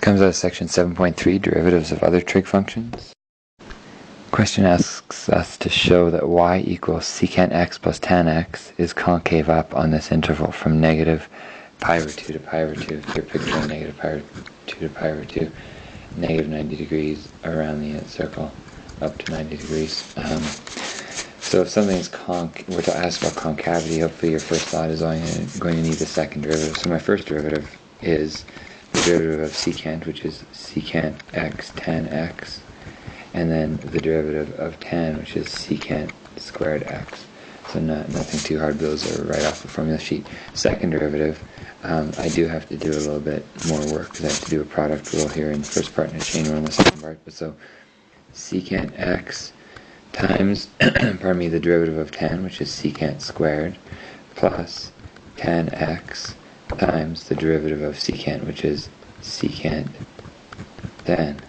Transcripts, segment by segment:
comes out of section 7.3, derivatives of other trig functions. Question asks us to show that y equals secant x plus tan x is concave up on this interval from negative pi over 2 to pi over 2. If you're picturing negative pi over 2 to pi over 2, negative 90 degrees around the circle, up to 90 degrees. So if something's we're to ask about concavity, hopefully your first thought is going to need the second derivative. So my first derivative is the derivative of secant, which is secant x tan x, and then the derivative of tan, which is secant squared x. So nothing too hard, those are right off the formula sheet. Second derivative, I do have to do a little bit more work because I have to do a product rule here in the first part and a chain rule in the second part. But so secant x times, pardon me, the derivative of tan, which is secant squared, plus tan x times the derivative of secant, which is secant tan,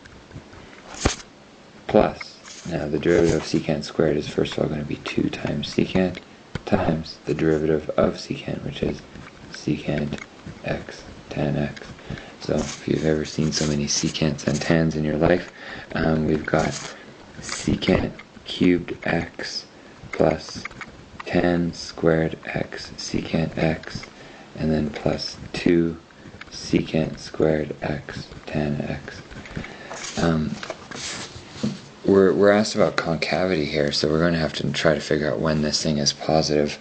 plus, now the derivative of secant squared is first of all going to be 2 times secant times the derivative of secant, which is secant x tan x. So if you've ever seen so many secants and tans in your life, we've got secant cubed x plus tan squared x secant x, and then plus 2 secant squared x tan x. We're asked about concavity here, so we're going to have to try to figure out when this thing is positive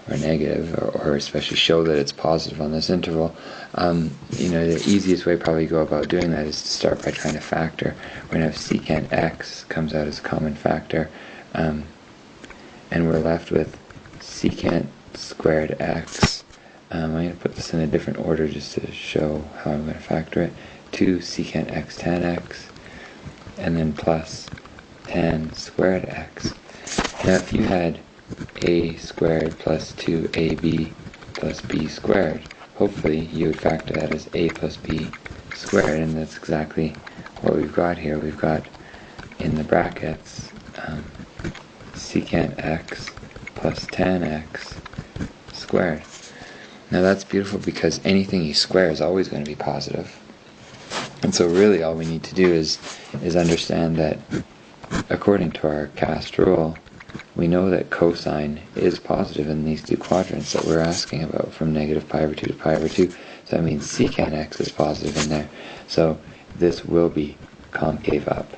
or negative, or especially show that it's positive on this interval. The easiest way probably to go about doing that is to start by trying to factor. We're going to have secant x comes out as a common factor, and we're left with secant squared x. I'm going to put this in a different order just to show how I'm going to factor it. 2 secant x tan x, and then plus tan squared x. Now if you had a squared plus 2ab plus b squared, hopefully you would factor that as a plus b squared, and that's exactly what we've got here. We've got in the brackets secant x plus tan x squared. Now that's beautiful because anything you square is always going to be positive. And so really all we need to do is understand that according to our cast rule, we know that cosine is positive in these two quadrants that we're asking about, from negative pi over 2 to pi over 2. So that means secant x is positive in there. So this will be concave up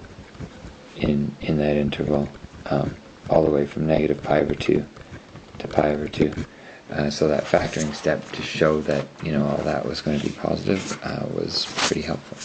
in that interval, all the way from negative pi over 2 to pi over 2. So that factoring step to show that all that was going to be positive was pretty helpful.